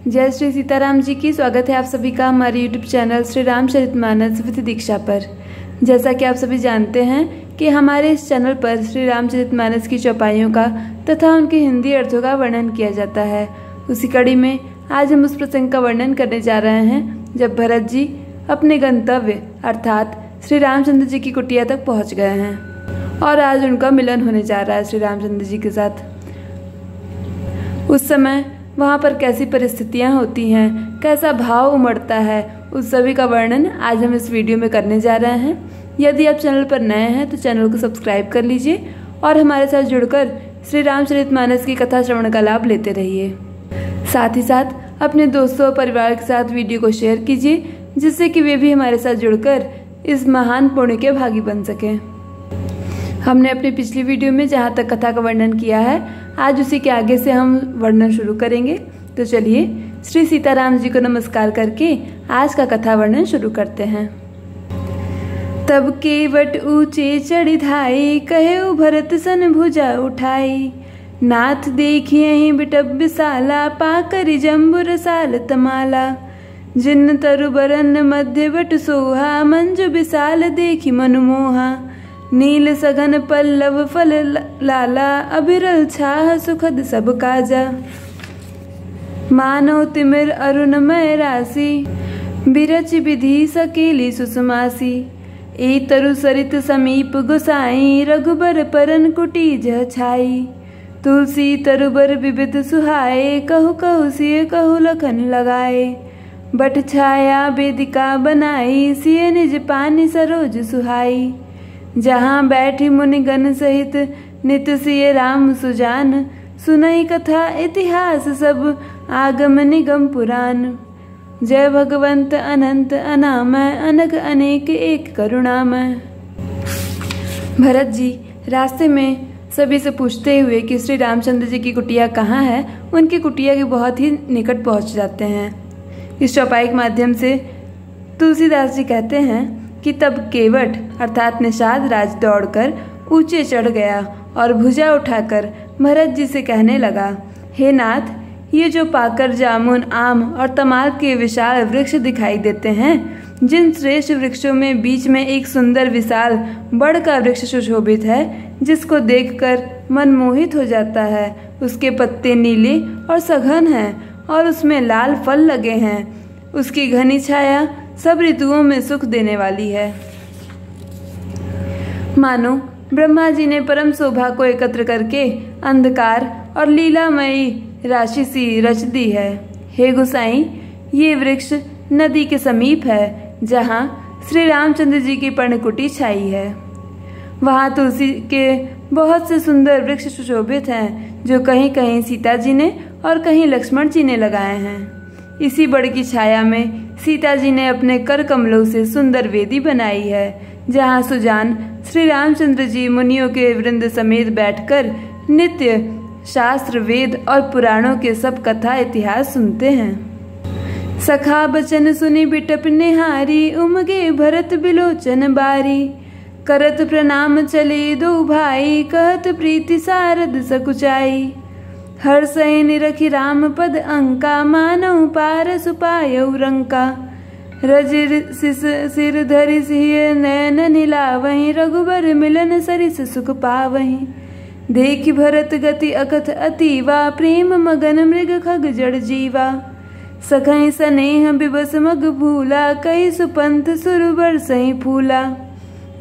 जय श्री सीताराम जी की। स्वागत है आप सभी का हमारे YouTube channel Shri Ramcharitmanas with Diksha पर। जैसा कि आप सभी जानते हैं कि हमारे इस चैनल पर श्री रामचरितमानस की चौपाइयों का तथा उनके हिंदी अर्थों का वर्णन किया जाता है। उसी कड़ी में आज हम उस प्रसंग का वर्णन करने जा रहे हैं जब भरत जी अपने गंतव्य अर्थात श्री रामचंद्र जी की कुटिया तक पहुँच गए हैं और आज उनका मिलन होने जा रहा है श्री रामचंद्र जी के साथ। उस समय वहाँ पर कैसी परिस्थितियाँ होती हैं, कैसा भाव उमड़ता है, उस सभी का वर्णन आज हम इस वीडियो में करने जा रहे हैं। यदि आप चैनल पर नए हैं तो चैनल को सब्सक्राइब कर लीजिए और हमारे साथ जुड़कर श्री रामचरितमानस की कथा श्रवण का लाभ लेते रहिए। साथ ही साथ अपने दोस्तों और परिवार के साथ वीडियो को शेयर कीजिए जिससे कि वे भी हमारे साथ जुड़कर इस महान पुण्य के भागी बन सकें। हमने अपनी पिछली वीडियो में जहाँ तक कथा का वर्णन किया है आज उसी के आगे से हम वर्णन शुरू करेंगे। तो चलिए श्री सीताराम जी को नमस्कार करके आज का कथा वर्णन शुरू करते हैं। तब केवट ऊंचे चढ़ी धाई, कहे भरत सन भुजा उठाई। नाथ देखिए ही बिटब विशाला, पाकर जम्बु रसाल तमाला। जिन तरु बरन मध्य बट सोहा, मंजु विशाल देखी मनमोहा। नील सघन पल्लव फल लाला, अबिरल छाह सुखद सब काजा। मानव तिमिर अरुणमय राशि, बिरच विधि सकेली सुषमासी। ए तरु सरित समीप गोसाई, रघुबर परन कुटीज छाई। तुलसी तरुबर विविध सुहाए, कहु कहु सिय कहु लखन लगाए। बट छाया वेदिका बनाई, सिय निज पानी सरोज सुहाई। जहाँ बैठी मुनिगण सहित नित सिय राम सुजान। सुनई कथा इतिहास सब, आगम निगम पुराण। जय भगवंत अनंत अनामय, अनग अनेक एक करुणामय। भरत जी रास्ते में सभी से पूछते हुए कि श्री रामचंद्र जी की कुटिया कहाँ है, उनकी कुटिया के बहुत ही निकट पहुँच जाते हैं। इस चौपाई के माध्यम से तुलसीदास जी कहते हैं कि तब केवट अर्थात निषाद राज दौड़कर ऊंचे चढ़ गया और भुजा उठाकर भरत जी से कहने लगा, हे नाथ, ये जो पाकर जामुन आम और तमाल के विशाल वृक्ष दिखाई देते हैं, जिन श्रेष्ठ वृक्षों में बीच में एक सुंदर विशाल बड़ का वृक्ष सुशोभित है, जिसको देखकर मन मोहित हो जाता है। उसके पत्ते नीले और सघन हैं और उसमें लाल फल लगे हैं। उसकी घनी छाया सब ऋतुओं में सुख देने वाली है। मानो ब्रह्मा जी ने परम शोभा को एकत्र करके अंधकार और लीलामयी राशि सी रच दी है। हे गोसाई, ये वृक्ष नदी के समीप है जहाँ श्री रामचंद्र जी की पर्णकुटी छाई है। वहाँ तुलसी के बहुत से सुंदर वृक्ष सुशोभित हैं जो कहीं कहीं सीता जी ने और कहीं लक्ष्मण जी ने लगाए हैं। इसी बड़ की छाया में सीता जी ने अपने कर कमलों से सुंदर वेदी बनाई है जहाँ सुजान श्री रामचंद्र जी मुनियों के वृंद समेत बैठकर नित्य शास्त्र वेद और पुराणों के सब कथा इतिहास सुनते हैं। सखा बचन सुनी बिटप निहारी, उमगे भरत बिलोचन बारी। करत प्रणाम चले दो भाई, कहत प्रीति सारद सकुचाई। हर सैन रखी राम पद अंका, मानव पार सुपायऊ रंका। रज सिर धरि सिय नैन नीलावहीं, रघुबर मिलन सरिस सुख पावहीं। देखि भरत गति अकथ अतीवा, प्रेम मगन मृग खग जड़ जीवा। सखई स्नेह बिबस मग भूला, कई सुपंथ सुरबर सही फूला।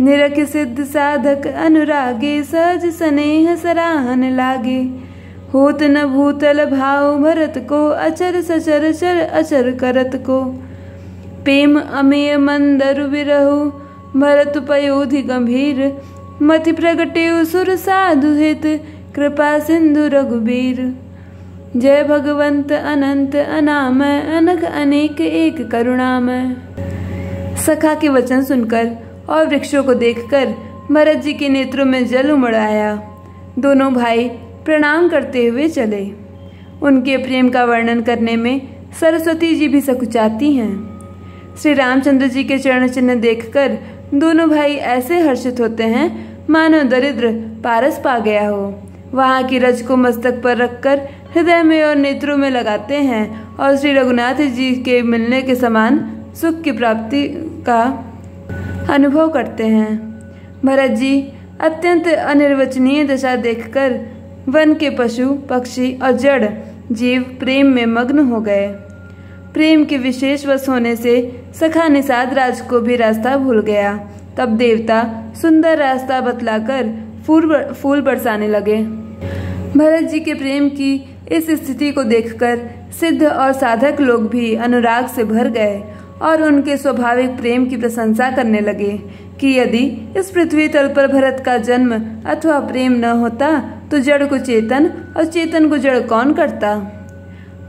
निरख सिद्ध साधक अनुरागे, सहज स्नेह सराहन लागे। होत न भूतल भाव भरत को, अचर सचर चर अचर करत को। प्रेम अमेय मंदरु विरहु, भरत पयोधि गंभीर। मति प्रगटे सुर साधु हित, कृपा सिंधु रघुबीर। जय भगवंत अनंत अनामय, अनघ अनेक एक करुणामय। सखा के वचन सुनकर और वृक्षों को देखकर भरत जी के नेत्रों में जल उमड़ आया। दोनों भाई प्रणाम करते हुए चले। उनके प्रेम का वर्णन करने में सरस्वती जी भी सकुचाती हैं। श्री रामचंद्र जी के चरण चिन्ह देखकर दोनों भाई ऐसे हर्षित होते हैं मानो दरिद्र पारस पा गया हो। वहाँ की रज को मस्तक पर रखकर हृदय में और नेत्रों में लगाते हैं और श्री रघुनाथ जी के मिलने के समान सुख की प्राप्ति का अनुभव करते हैं। भरत जी अत्यंत अनिर्वचनीय दशा देखकर वन के पशु पक्षी और जड़ जीव प्रेम में मग्न हो गए। प्रेम के विशेष वश होने से सखा निषाद राज को भी रास्ता भूल गया। तब देवता सुंदर रास्ता बतलाकर फूल बरसाने लगे। भरत जी के प्रेम की इस स्थिति को देखकर सिद्ध और साधक लोग भी अनुराग से भर गए और उनके स्वाभाविक प्रेम की प्रशंसा करने लगे कि यदि इस पृथ्वी तल पर भरत का जन्म अथवा प्रेम न होता तो जड़ को चेतन और चेतन को जड़ कौन करता।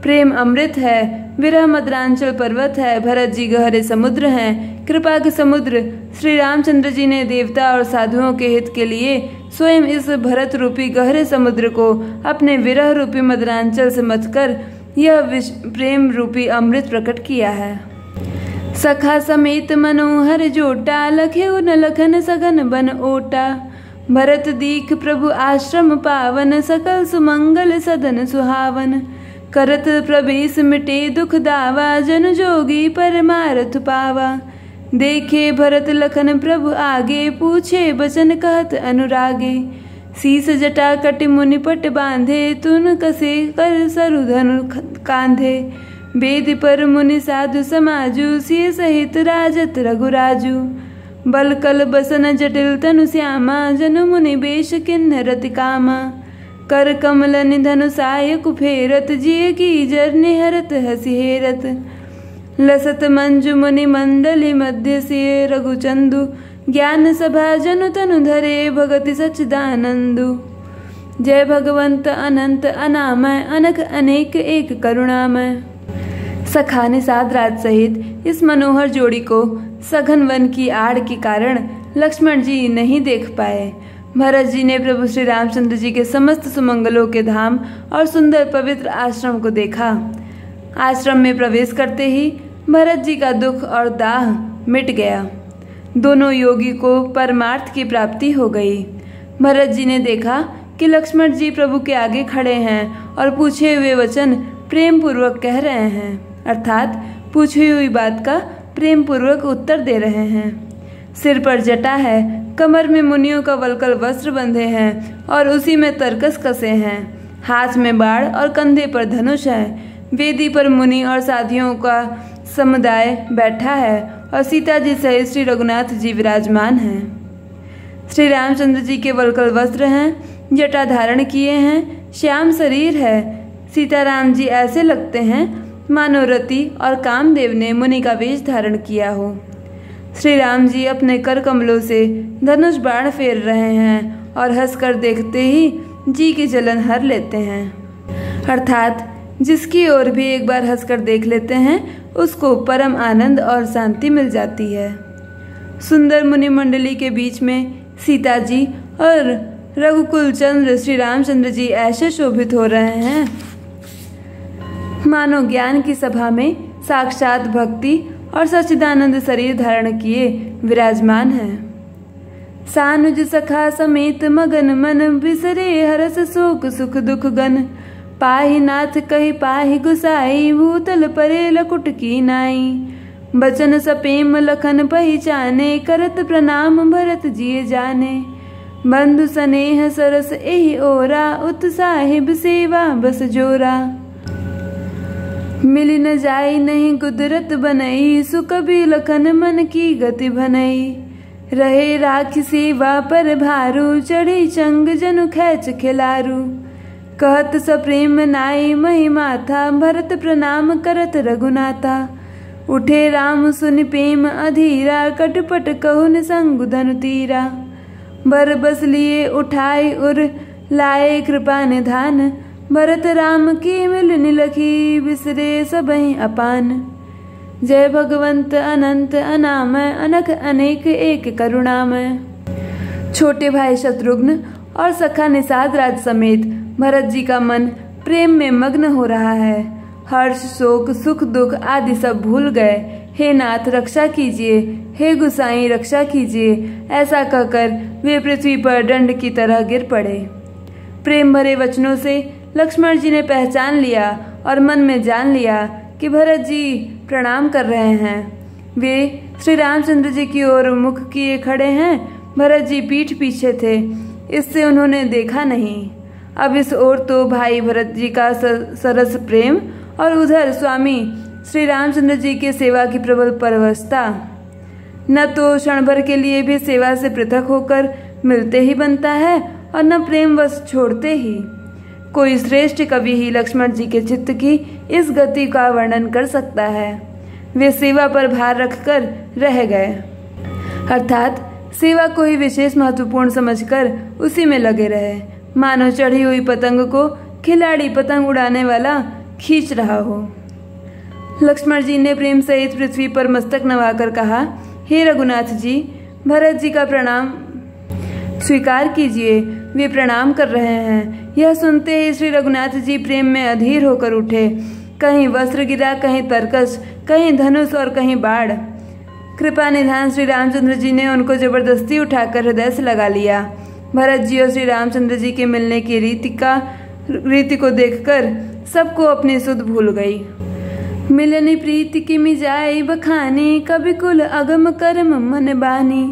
प्रेम अमृत है, विरह मद्रांचल पर्वत है, भरत जी गहरे समुद्र हैं, कृपा के समुद्र। श्री रामचंद्र जी ने देवता और साधुओं के हित के लिए स्वयं इस भरत रूपी गहरे समुद्र को अपने विरह रूपी मद्रांचल से मथकर यह प्रेम रूपी अमृत प्रकट किया है। सखा समेत मनोहर जोटा, लखे न लखन सघन बन ओटा। भरत दीख प्रभु आश्रम पावन, सकल सुमंगल सदन सुहावन। करत प्रवेश मिटे दुख दावा, जन जोगी परमारथ पावा। देखे भरत लखन प्रभु आगे, पूछे बचन कहत अनुरागे। शीस जटा कटि मुनि पट बांधे, तुन कसे कर सरु धनु कांधे। वेद पर मुनि साधु समाजु, सिय सहित राजत रघुराजु। बल कल बसन जटिल तनु श्यामा, जनु मुनि बेश किन्नरति कामा। कर कमल निधनु साय कुफेरत, जिय की जर निहरत हसी हेरत। लसत मंजु मुनि मंडली मध्य सिय रघुचंदु, ज्ञान सभा जनु तनु धरे भगति सच्चिदानंदु। जय भगवंत अनंत अनामय, अनक अनेक एक करुणामय। सखा निषाद राज सहित इस मनोहर जोड़ी को सघन वन की आड़ के कारण लक्ष्मण जी नहीं देख पाए। भरत जी ने प्रभु श्री रामचंद्र जी के समस्त सुमंगलों के धाम और सुंदर पवित्र आश्रम को देखा। आश्रम में प्रवेश करते ही भरत जी का दुख और दाह मिट गया। दोनों योगी को परमार्थ की प्राप्ति हो गई। भरत जी ने देखा कि लक्ष्मण जी प्रभु के आगे खड़े हैं और पूछे हुए वचन प्रेम पूर्वक कह रहे हैं, अर्थात पूछी हुई बात का प्रेम पूर्वक उत्तर दे रहे हैं। सिर पर जटा है, कमर में मुनियों का वलकल वस्त्र बंधे हैं और उसी में तरकस कसे हैं। हाथ में बाण और कंधे पर धनुष है। वेदी पर मुनि और साधियों का समुदाय बैठा है और सीता जी सहित श्री रघुनाथ जी विराजमान हैं। श्री रामचंद्र जी के वलकल वस्त्र हैं, जटा धारण किए हैं, श्याम शरीर है। सीताराम जी ऐसे लगते हैं मानो रति और कामदेव ने मुनि का वेश धारण किया हो। श्री राम जी अपने कर कमलों से धनुष बाण फेर रहे हैं और हंसकर देखते ही जी की जलन हर लेते हैं, अर्थात जिसकी ओर भी एक बार हंसकर देख लेते हैं उसको परम आनंद और शांति मिल जाती है। सुंदर मुनि मंडली के बीच में सीता जी और रघुकुल चंद्र श्री रामचंद्र जी ऐसे शोभित हो रहे हैं मानो ज्ञान की सभा में साक्षात भक्ति और सच्चिदानंद शरीर धारण किए विराजमान हैं। सानुज सखा समेत मगन मन, बिसरे हरस शोक सुख दुख गन। पाहि नाथ कहि पाहि गुसाई, भूतल परे लकुट की नाई। बचन सपेम लखन पहिचाने, करत प्रणाम भरत जिय जाने। बंधु स्नेह सरस एहि ओरा, उत्साहिब सेवा बस जोरा। मिल न जाई नहीं कुदरत बनई, सुकबि लखन मन की गति भनई। रहे राख सेवा पर भारू, चढ़ी चंग जनु खैच खिलारू। कहत सप्रेम नाई महिमा था, भरत प्रणाम करत रघुनाथा। उठे राम सुनि प्रेम अधीरा, कटपट कहुन संग धनु तीरा। बर बस लिए उठाई उर, लाए कृपा निधान। भरत राम की मिल निलखी, बिसरे सबहि अपान। जय भगवंत अनंत अनामय, अनक अनेक एक करुणामय। छोटे भाई शत्रुघ्न और सखा निषाद राज समेत भरत जी का मन प्रेम में मग्न हो रहा है। हर्ष शोक सुख दुख आदि सब भूल गए। हे नाथ रक्षा कीजिए, हे गुसाई रक्षा कीजिए, ऐसा कहकर वे पृथ्वी पर दंड की तरह गिर पड़े। प्रेम भरे वचनों से लक्ष्मण जी ने पहचान लिया और मन में जान लिया कि भरत जी प्रणाम कर रहे हैं। वे श्री रामचंद्र जी की ओर मुख किए खड़े हैं। भरत जी पीठ पीछे थे, इससे उन्होंने देखा नहीं। अब इस ओर तो भाई भरत जी का सरस प्रेम और उधर स्वामी श्री रामचंद्र जी के सेवा की प्रबल परवशता। न तो क्षण भर के लिए भी सेवा से पृथक होकर मिलते ही बनता है और न प्रेमवश छोड़ते ही। कोई श्रेष्ठ कवि ही लक्ष्मण जी के चित्त की इस गति का वर्णन कर सकता है। वे सेवा पर भार रखकर रह गए, अर्थात सेवा को ही विशेष महत्वपूर्ण समझकर उसी में लगे रहे, मानो चढ़ी हुई पतंग को खिलाड़ी पतंग उड़ाने वाला खींच रहा हो। लक्ष्मण जी ने प्रेम सहित पृथ्वी पर मस्तक नवाकर कहा, हे रघुनाथ जी, भरत जी का प्रणाम स्वीकार कीजिए, वे प्रणाम कर रहे हैं। यह सुनते ही श्री रघुनाथ जी प्रेम में अधीर होकर उठे। कहीं वस्त्र गिरा, कहीं तरकश, कहीं धनुष और कहीं बाढ़। कृपा निधान श्री रामचंद्र जी ने उनको जबरदस्ती उठाकर हृदय से लगा लिया। भरत जी और श्री रामचंद्र जी के मिलने की रीति को देखकर सबको अपनी सुध भूल गई। मिलनी प्रीति की मिजाई बखानी, कभी कुल अगम कर्म मन बानी।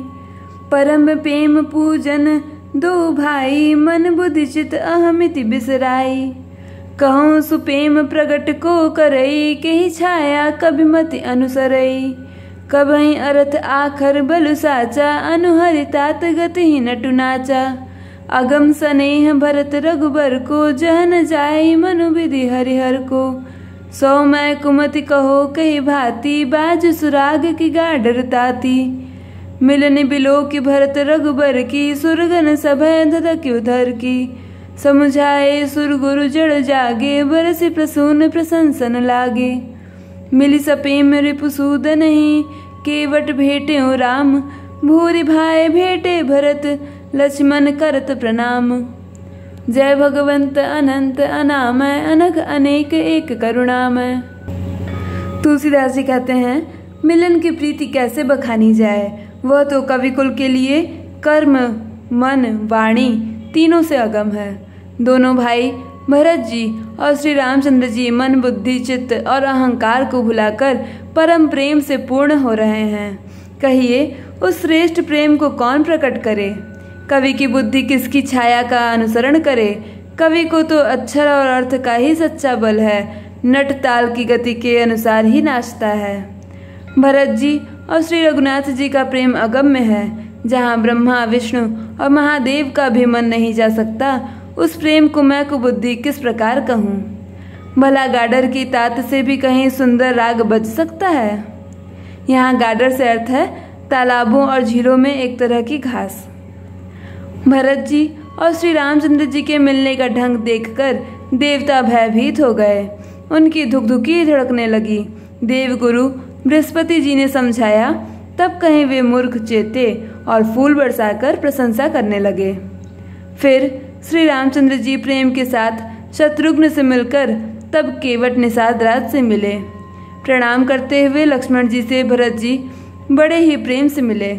परम प्रेम पूजन दो भाई, मन बुद्धि चित अहमिति बिसराई। कहूँ सुप्रेम प्रगट को करई, के ही छाया कभी मति अनुसरई। कबही अर्थ आखर बलु साचा, अनुहरि तात गति ही नटु नाचा। अगम स्नेह भरत रघुबर को, जहन जाय मनु विधि हरिहर को। सौ मैं कुमति कहो कही भांति, बाज सुराग की गाडर ताती। मिलनि बिलो की भरत रघुबर की, सुरगन सभय धधकि उधर की। समुझाए सुर गुरु जड़ जागे, बरसि प्रसून प्रशंसन लागे। मिली सपेम रिपुसूद नहीं, केवट भेटे राम। भूरि भाई भेटे भरत, लक्ष्मण करत प्रणाम। जय भगवंत अनंत अनामय, अनघ अनेक एक करुणामय। तुलसीदास जी कहते हैं, मिलन की प्रीति कैसे बखानी जाए, वह तो कविकुल के लिए कर्म मन वाणी तीनों से अगम है। दोनों भाई भरत जी और श्री रामचंद्र जी मन बुद्धि चित्त और अहंकार को भुलाकर परम प्रेम से पूर्ण हो रहे हैं। कहिए उस श्रेष्ठ प्रेम को कौन प्रकट करे। कवि की बुद्धि किसकी छाया का अनुसरण करे। कवि को तो अक्षर और अर्थ का ही सच्चा बल है, नट ताल की गति के अनुसार ही नाचता है। भरत जी और श्री रघुनाथ जी का प्रेम अगम्य है। जहाँ ब्रह्मा विष्णु और महादेव का भी मन नहीं जा सकता, उस प्रेम को मैं कुबुद्धि किस प्रकार कहूँ। भला गाडर की तात से भी कहीं सुंदर राग बज सकता है। यहाँ गाडर से अर्थ है तालाबों और झीलों में एक तरह की घास। भरत जी और श्री रामचंद्र जी के मिलने का ढंग देखकर देवता भयभीत हो गए। उनकी धुकधुकी धड़कने लगी। देवगुरु बृहस्पति जी ने समझाया, तब कहीं वे मूर्ख चेते और फूल बरसाकर प्रशंसा करने लगे। फिर श्री रामचंद्र जी प्रेम के साथ शत्रुघ्न से मिलकर तब केवट निषाद राज से मिले। प्रणाम करते हुए लक्ष्मण जी से भरत जी बड़े ही प्रेम से मिले।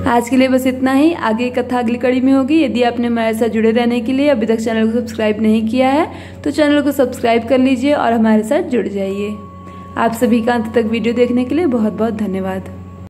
आज के लिए बस इतना ही। आगे कथा अगली कड़ी में होगी। यदि आपने हमारे साथ जुड़े रहने के लिए अभी तक चैनल को सब्सक्राइब नहीं किया है तो चैनल को सब्सक्राइब कर लीजिए और हमारे साथ जुड़ जाइए। आप सभी का अंत तक वीडियो देखने के लिए बहुत बहुत धन्यवाद।